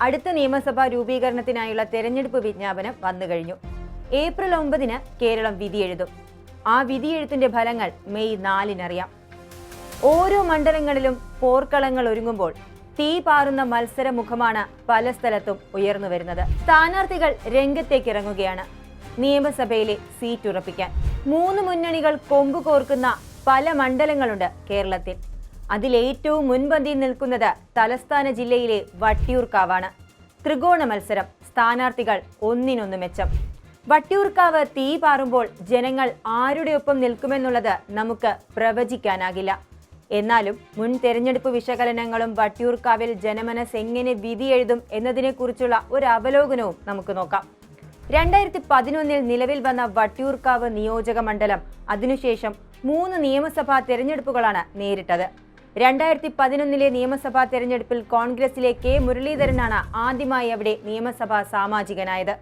അടുത്ത നിയമസഭാ രൂപീകരണത്തിനായുള്ള തെരഞ്ഞെടുപ്പ് വിജ്ഞാപനം വന്നുകഴിഞ്ഞു. ഏപ്രിൽ 9-ന് കേരളം വിധിയെഴുതും. ആ വിധിയെഴുത്തിന്റെ ഫലങ്ങൾ മെയ് 4-നറിയാം. ഓരോ മണ്ഡലങ്ങളിലും പോർക്കളങ്ങൾ ഒരുങ്ങുമ്പോൾ തീ പാറുന്ന മത്സരമുഖമാണ് പല സ്ഥലത്തും ഉയർന്നു വരുന്നത്. സ്ഥാനാർത്ഥികൾ രംഗത്തേക്കിറങ്ങുകയാണ് നിയമസഭയിലെ സീറ്റ് ഉറപ്പിക്കാൻ. 3 മുന്നണികൾ കൊമ്പ് കോർക്കുന്ന പല മണ്ഡലങ്ങളുണ്ട് കേരളത്തിൽ. അതിലേറ്റവും മുൻപന്തിയിൽ നിൽക്കുന്നത് തലസ്ഥാന ജില്ലയിലെ വട്ടിയൂർക്കാവാണ്. ത്രികോണ മത്സരം, സ്ഥാനാർത്ഥികൾ ഒന്നിനൊന്ന് മെച്ചം. വട്ടിയൂർക്കാവ് തീ പാറുമ്പോൾ ജനങ്ങൾ ആരുടെ ഒപ്പം നിൽക്കുമെന്നുള്ളത് നമുക്ക് പ്രവചിക്കാനാകില്ല. എന്നാലും മുൻ തെരഞ്ഞെടുപ്പ് വിശകലനങ്ങളും വട്ടിയൂർക്കാവിൽ ജനമനസ് എങ്ങനെ വിധിയെഴുതും എന്നതിനെക്കുറിച്ചുള്ള ഒരു അവലോകനവും നമുക്ക് നോക്കാം. 2011 നിലവിൽ വന്ന വട്ടിയൂർക്കാവ് നിയോജക മണ്ഡലം അതിനുശേഷം 3 നിയമസഭാ തെരഞ്ഞെടുപ്പുകളാണ് നേരിട്ടത്. 2011 നിയമസഭാ തെരഞ്ഞെടുപ്പിൽ കോൺഗ്രസിലെ കെ മുരളീധരനാണ് ആദ്യമായി അവിടെ നിയമസഭാ സാമാജികനായത്.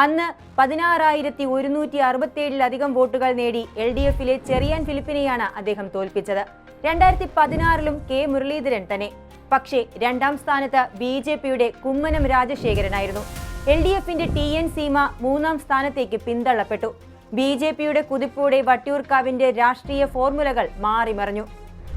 അന്ന് 16,167 വോട്ടുകൾ നേടി LDFിലെ ചെറിയാൻ ഫിലിപ്പിനെയാണ് അദ്ദേഹം തോൽപ്പിച്ചത്. 2016 കെ മുരളീധരൻ തന്നെ. പക്ഷേ 2ാം സ്ഥാനത്ത് BJPയുടെ കുമ്മനം രാജശേഖരനായിരുന്നു. LDFിന്റെ TN സീമ 3ാം സ്ഥാനത്തേക്ക് പിന്തള്ളപ്പെട്ടു. BJPയുടെ കുതിപ്പോടെ വട്ടിയൂർക്കാവിന്റെ രാഷ്ട്രീയ ഫോർമുലകൾ മാറിമറിഞ്ഞു.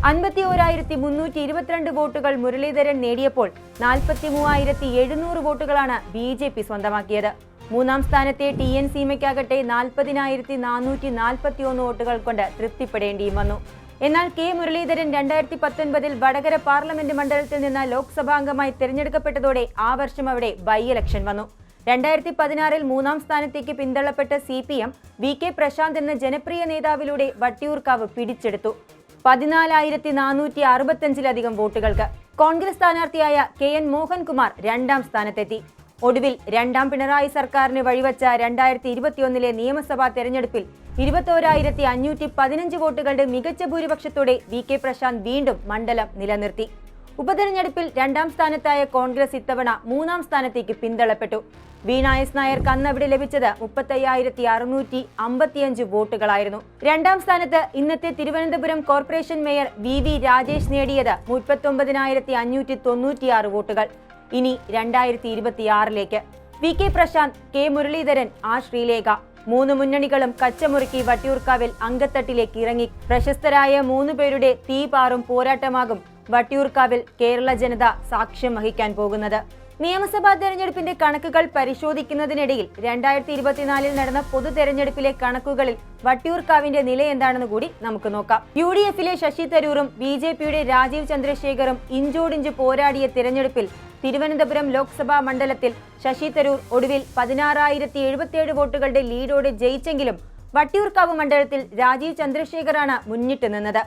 51,322 വോട്ടുകൾ മുരളീധരൻ നേടിയപ്പോൾ 43,700 വോട്ടുകളാണ് BJP സ്വന്തമാക്കിയത്. 3ാം സ്ഥാനത്തെ TN സീമയ്ക്കാകട്ടെ 40,441 വോട്ടുകൾ കൊണ്ട് തൃപ്തിപ്പെടേണ്ടിയും വന്നു. എന്നാൽ കെ മുരളീധരൻ 2019 വടകര പാർലമെന്റ് മണ്ഡലത്തിൽ നിന്ന് ലോക്സഭാംഗമായി തിരഞ്ഞെടുക്കപ്പെട്ടതോടെ ആ വർഷം അവിടെ ബൈ ഇലക്ഷൻ വന്നു. 2016 3ാം സ്ഥാനത്തേക്ക് പിന്തള്ളപ്പെട്ട CPM VK പ്രശാന്ത് എന്ന ജനപ്രിയ നേതാവിലൂടെ വട്ടിയൂർക്കാവ് പിടിച്ചെടുത്തു. 14,465 വോട്ടുകൾക്ക്. കോൺഗ്രസ് സ്ഥാനാർത്ഥിയായ KN മോഹൻകുമാർ 2ാം സ്ഥാനത്തെത്തി. ഒടുവിൽ 2ാം പിണറായി സർക്കാരിന് വഴിവച്ച 2021 നിയമസഭാ തെരഞ്ഞെടുപ്പിൽ 21,515 വോട്ടുകളുടെ മികച്ച ഭൂരിപക്ഷത്തോടെ VK പ്രശാന്ത് വീണ്ടും മണ്ഡലം നിലനിർത്തി. ഉപതെരഞ്ഞെടുപ്പിൽ 2ാം സ്ഥാനത്തായ കോൺഗ്രസ് ഇത്തവണ 3ാം സ്ഥാനത്തേക്ക് പിന്തള്ളപ്പെട്ടു. വീണ എസ് നായർക്ക് അന്ന് അവിടെ ലഭിച്ചത് 35,655 വോട്ടുകളായിരുന്നു. 2ാം സ്ഥാനത്ത് ഇന്നത്തെ Thiruvananthapuram corporation mayor VV Rajesh നേടിയത് 39,596 വോട്ടുകൾ. ഇനി 2026ലേക്ക് VK Prasanth, K Muraleedharan, R Sreelekha 3 മുന്നണികളും കച്ചമുറുക്കി വട്ടിയൂർക്കാവിൽ അങ്കത്തട്ടിലേക്ക് ഇറങ്ങി. പ്രശസ്തരായ 3 പേരുടെ തീപാറും പോരാട്ടമാകും വട്ടിയൂർക്കാവിൽ കേരള ജനത സാക്ഷ്യം വഹിക്കാൻ പോകുന്നത്. നിയമസഭാ തെരഞ്ഞെടുപ്പിന്റെ കണക്കുകൾ പരിശോധിക്കുന്നതിനിടയിൽ 2024 നടന്ന പൊതു തെരഞ്ഞെടുപ്പിലെ കണക്കുകളിൽ വട്ടിയൂർക്കാവിന്റെ നില എന്താണെന്ന് കൂടി നമുക്ക് നോക്കാം. UDFിലെ ശശി തരൂറും BJPയുടെ രാജീവ് ചന്ദ്രശേഖറും ഇഞ്ചോടിഞ്ച് പോരാടിയ തിരഞ്ഞെടുപ്പിൽ തിരുവനന്തപുരം ലോക്സഭാ മണ്ഡലത്തിൽ ശശി തരൂർ ഒടുവിൽ 16,077 വോട്ടുകളുടെ ലീഡോടെ ജയിച്ചെങ്കിലും വട്ടിയൂർക്കാവ് മണ്ഡലത്തിൽ രാജീവ് ചന്ദ്രശേഖറാണ് മുന്നിട്ട് നിന്നത്.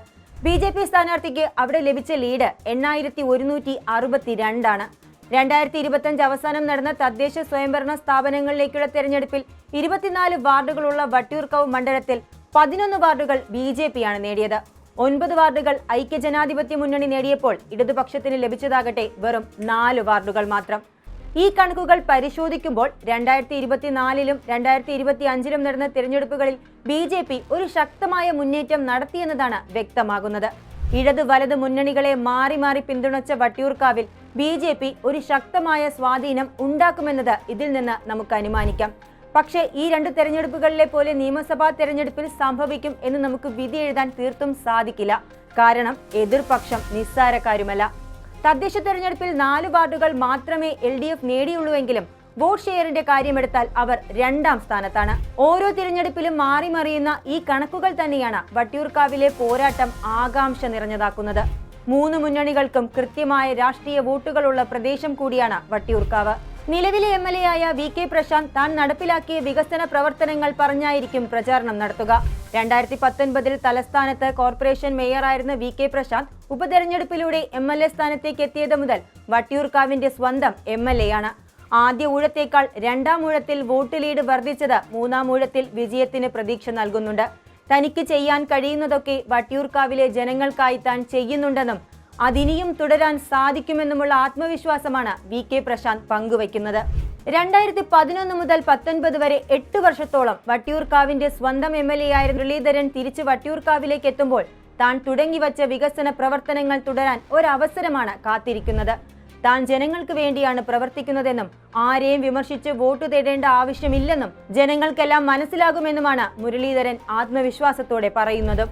BJP സ്ഥാനാർത്ഥിക്ക് അവിടെ ലഭിച്ച ലീഡ് 8,162 ആണ്. 2025 അവസാനം നടന്ന തദ്ദേശ സ്വയംഭരണ സ്ഥാപനങ്ങളിലേക്കുള്ള തെരഞ്ഞെടുപ്പിൽ 24 വാർഡുകളുള്ള വട്ടിയൂർക്കാവ് മണ്ഡലത്തിൽ 11 വാർഡുകൾ BJPയാണ് നേടിയത്. 9 വാർഡുകൾ ഐക്യജനാധിപത്യ മുന്നണി നേടിയപ്പോൾ ഇടതുപക്ഷത്തിന് ലഭിച്ചതാകട്ടെ വെറും 4 വാർഡുകൾ മാത്രം. ഈ കണക്കുകൾ പരിശോധിക്കുമ്പോൾ 2024 2025 നടന്ന തിരഞ്ഞെടുപ്പുകളിൽ BJP ഒരു ശക്തമായ മുന്നേറ്റം നടത്തിയെന്നതാണ് വ്യക്തമാകുന്നത്. ഇടത് വലത് മുന്നണികളെ മാറി മാറി പിന്തുണച്ച വട്ടിയൂർക്കാവിൽ BJP ഒരു ശക്തമായ സ്വാധീനം ഉണ്ടാക്കുമെന്നത് ഇതിൽ നിന്ന് നമുക്ക് അനുമാനിക്കാം. പക്ഷേ ഈ 2 തെരഞ്ഞെടുപ്പുകളിലെ പോലെ നിയമസഭാ തെരഞ്ഞെടുപ്പിൽ സംഭവിക്കും എന്ന് നമുക്ക് വിധി എഴുതാൻ തീർത്തും സാധിക്കില്ല. കാരണം എതിർപക്ഷം നിസ്സാരക്കാരുമല്ല. തദ്ദേശ തെരഞ്ഞെടുപ്പിൽ 4 വാർഡുകൾ മാത്രമേ LDF നേടിയുള്ളൂവെങ്കിലും വോട്ട് ഷെയറിന്റെ കാര്യമെടുത്താൽ അവർ 2ാം സ്ഥാനത്താണ്. ഓരോ തിരഞ്ഞെടുപ്പിലും മാറി മറിയുന്ന ഈ കണക്കുകൾ തന്നെയാണ് വട്ടിയൂർക്കാവിലെ പോരാട്ടം ആകാംക്ഷ നിറഞ്ഞതാക്കുന്നത്. 3 മുന്നണികൾക്കും കൃത്യമായ രാഷ്ട്രീയ വോട്ടുകളുള്ള പ്രദേശം കൂടിയാണ് വട്ടിയൂർക്കാവ്. നിലവിലെ MLA ആയ VK പ്രശാന്ത് താൻ നടപ്പിലാക്കിയ വികസന പ്രവർത്തനങ്ങൾ പറഞ്ഞായിരിക്കും പ്രചാരണം നടത്തുക. 2019 തലസ്ഥാനത്ത് കോർപ്പറേഷൻ മേയറായിരുന്ന VK പ്രശാന്ത് ഉപതെരഞ്ഞെടുപ്പിലൂടെ MLA സ്ഥാനത്തേക്ക് എത്തിയത് മുതൽ വട്ടിയൂർക്കാവിന്റെ സ്വന്തം MLA ആണ്. ആദ്യ ഊഴത്തേക്കാൾ 2ാം ഊഴത്തിൽ വോട്ട് ലീഡ് വർദ്ധിച്ചത് 3ാം ഊഴത്തിൽ വിജയത്തിന് പ്രതീക്ഷ നൽകുന്നുണ്ട്. തനിക്ക് ചെയ്യാൻ കഴിയുന്നതൊക്കെ വട്ടിയൂർക്കാവിലെ ജനങ്ങൾക്കായി താൻ ചെയ്യുന്നുണ്ടെന്നും അതിനിയും തുടരാൻ സാധിക്കുമെന്നുമുള്ള ആത്മവിശ്വാസമാണ് VK പ്രശാന്ത് പങ്കുവയ്ക്കുന്നത്. 2011 മുതൽ 19 വരെ 8 വർഷത്തോളം വട്ടിയൂർക്കാവിന്റെ സ്വന്തം MLA ആയ മുരളീധരൻ തിരിച്ച് വട്ടിയൂർക്കാവിലേക്ക് എത്തുമ്പോൾ താൻ തുടങ്ങിവച്ച വികസന പ്രവർത്തനങ്ങൾ തുടരാൻ ഒരവസരമാണ് കാത്തിരിക്കുന്നത്. താൻ ജനങ്ങൾക്ക് വേണ്ടിയാണ് പ്രവർത്തിക്കുന്നതെന്നും ആരെയും വിമർശിച്ച് വോട്ട് തേടേണ്ട ആവശ്യമില്ലെന്നും ജനങ്ങൾക്കെല്ലാം മനസ്സിലാകുമെന്നുമാണ് മുരളീധരൻ ആത്മവിശ്വാസത്തോടെ പറയുന്നത്.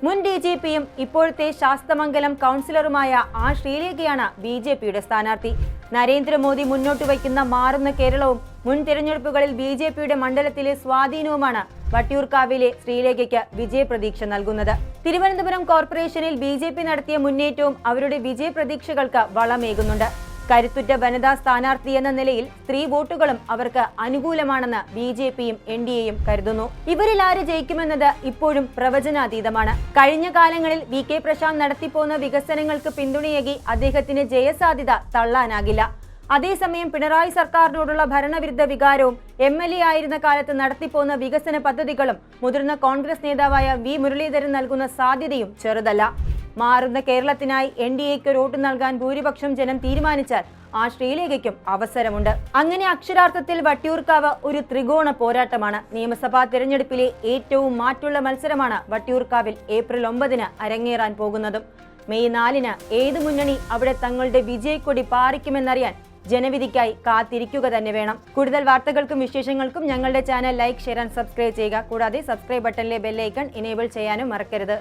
മുൻ DGPയും ഇപ്പോഴത്തെ ശാസ്തമംഗലം കൗൺസിലറുമായ ആർ ശ്രീലേഖയാണ് BJPയുടെ സ്ഥാനാർത്ഥി. നരേന്ദ്രമോദി മുന്നോട്ട് വയ്ക്കുന്ന മാറുന്ന കേരളവും മുൻ തിരഞ്ഞെടുപ്പുകളിൽ BJPയുടെ മണ്ഡലത്തിലെ സ്വാധീനവുമാണ് വട്ടിയൂർക്കാവിലെ ശ്രീലേഖയ്ക്ക് വിജയപ്രതീക്ഷ നൽകുന്നത്. തിരുവനന്തപുരം കോർപ്പറേഷനിൽ BJP നടത്തിയ മുന്നേറ്റവും അവരുടെ വിജയപ്രതീക്ഷകൾക്ക് വളമേകുന്നുണ്ട്. കരുത്തുറ്റ വനിതാ സ്ഥാനാർത്ഥി എന്ന നിലയിൽ സ്ത്രീ വോട്ടുകളും അവർക്ക് അനുകൂലമാണെന്ന് BJPയും NDAയും കരുതുന്നു. ഇവരിൽ ആര് ജയിക്കുമെന്നത് ഇപ്പോഴും പ്രവചനാതീതമാണ്. കഴിഞ്ഞ കാലങ്ങളിൽ VK പ്രശാന്ത് നടത്തിപ്പോന്ന വികസനങ്ങൾക്ക് പിന്തുണയേകി അദ്ദേഹത്തിന് ജയസാധ്യത തള്ളാനാകില്ല. അതേസമയം പിണറായി സർക്കാരിനോടുള്ള ഭരണവിരുദ്ധ വികാരവും MLA ആയിരുന്ന കാലത്ത് നടത്തിപ്പോന്ന വികസന പദ്ധതികളും മുതിർന്ന കോൺഗ്രസ് നേതാവായ V മുരളീധരൻ നൽകുന്ന സാധ്യതയും ചെറുതല്ല. മാറുന്ന കേരളത്തിനായി NDAയ്ക്ക് വോട്ട് നൽകാൻ ഭൂരിപക്ഷം ജനം തീരുമാനിച്ചാൽ ആ ശ്രീലേഖയ്ക്കും അവസരമുണ്ട്. അങ്ങനെ അക്ഷരാർത്ഥത്തിൽ വട്ടിയൂർക്കാവ് ഒരു ത്രികോണ പോരാട്ടമാണ്. നിയമസഭാ തിരഞ്ഞെടുപ്പിലെ ഏറ്റവും മാറ്റുള്ള മത്സരമാണ് വട്ടിയൂർക്കാവിൽ ഏപ്രിൽ 9 അരങ്ങേറാൻ പോകുന്നതും. മെയ് 4 ഏത് മുന്നണി അവിടെ തങ്ങളുടെ വിജയക്കൊടി പാറിക്കുമെന്നറിയാൻ ജനവിധിക്കായി കാത്തിരിക്കുക തന്നെ വേണം. കൂടുതൽ വാർത്തകൾക്കും വിശേഷങ്ങൾക്കും ഞങ്ങളുടെ channel like, share and subscribe ചെയ്യുക. കൂടാതെ സബ്സ്ക്രൈബ് ബട്ടണിലെ ബെൽ ഐക്കൺ എനേബിൾ ചെയ്യാനും മറക്കരുത്.